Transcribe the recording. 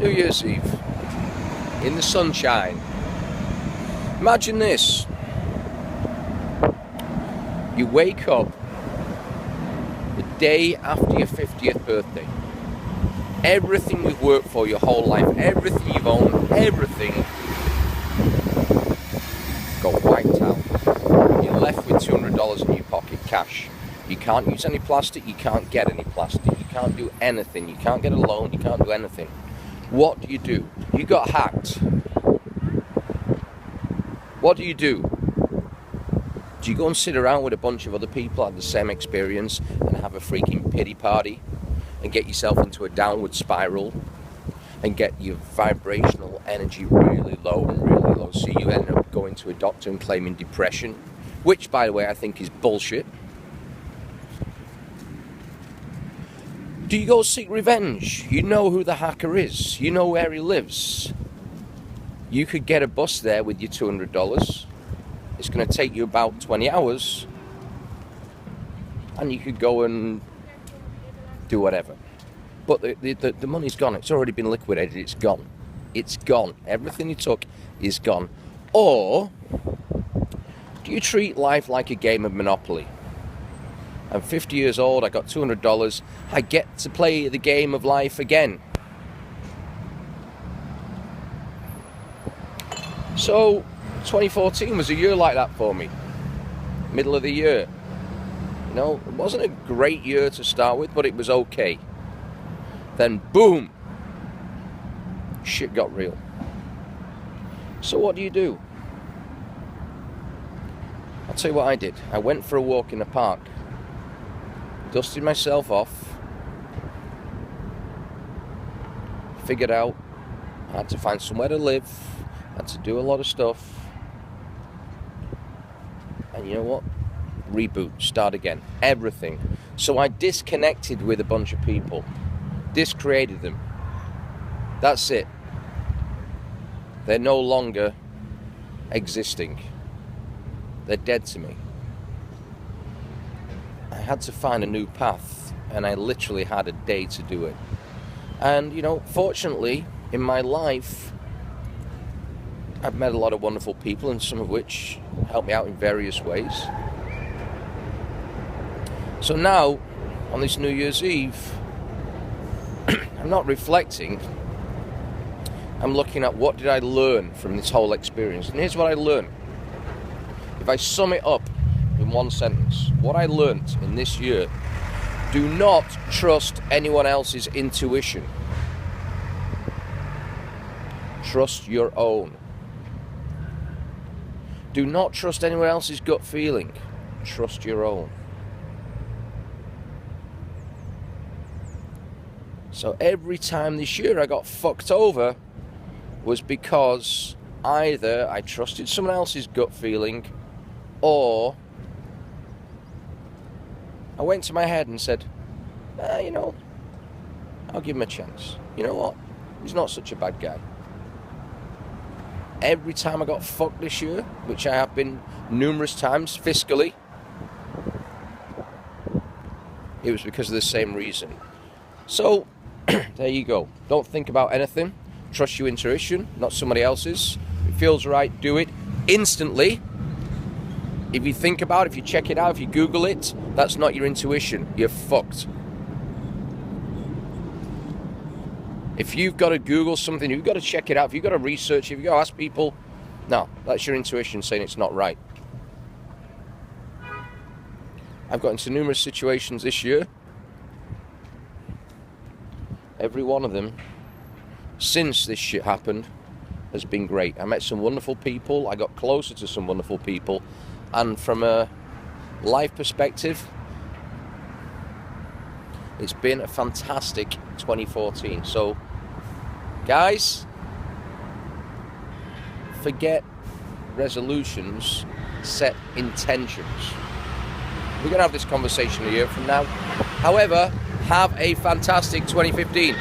New Year's Eve, in the sunshine. Imagine this. You wake up the day after your 50th birthday. Everything you've worked for your whole life, everything you've owned, everything got wiped out. You're left with $200 in your pocket, cash. You can't use any plastic, you can't get any plastic, you can't do anything, you can't get a loan, you can't do anything. What do? You got hacked. What do? Do you go and sit around with a bunch of other people that had the same experience and have a freaking pity party and get yourself into a downward spiral and get your vibrational energy really low and really low, so you end up going to a doctor and claiming depression, which, by the way, I think is bullshit? Do you go seek revenge? You know who the hacker is. You know where he lives. You could get a bus there with your $200. It's going to take you about 20 hours. And you could go and do whatever. But the money's gone. It's already been liquidated. It's gone. It's gone. Everything you took is gone. Or do you treat life like a game of Monopoly? I'm 50 years old, I got $200, I get to play the game of life again. So, 2014 was a year like that for me. Middle of the year. You know, it wasn't a great year to start with, but it was okay. Then, boom! Shit got real. So what do? I'll tell you what I did. I went for a walk in the park. Dusted myself off, figured out I had to find somewhere to live, had to do a lot of stuff, and you know what? Reboot, start again, everything. So I disconnected with a bunch of people, discreated them. That's it. They're no longer existing. They're dead to me. I had to find a new path, and I literally had a day to do it. And, you know, fortunately, in my life, I've met a lot of wonderful people, and some of which helped me out in various ways. So now, on this New Year's Eve, I'm not reflecting. I'm looking at what did I learn from this whole experience. And here's what I learned. If I sum it up in one sentence, what I learnt in this year: do not trust anyone else's intuition. Trust your own. Do not trust anyone else's gut feeling. Trust your own. So every time this year I got fucked over was because either I trusted someone else's gut feeling, or I went to my head and said, you know, I'll give him a chance. You know what? He's not such a bad guy. Every time I got fucked this year, which I have been numerous times fiscally, it was because of the same reason. So, there you go. Don't think about anything. Trust your intuition, not somebody else's. If it feels right, do it instantly. If you think about it, if you check it out, if you Google it, that's not your intuition. You're fucked. If you've got to Google something, you've got to check it out, if you've got to research, if you've got to ask people, no, that's your intuition saying it's not right. I've got into numerous situations this year. Every one of them, since this shit happened, has been great. I met some wonderful people. I got closer to some wonderful people. And from a life perspective, it's been a fantastic 2014. So, guys, forget resolutions, set intentions. We're going to have this conversation a year from now. However, have a fantastic 2015.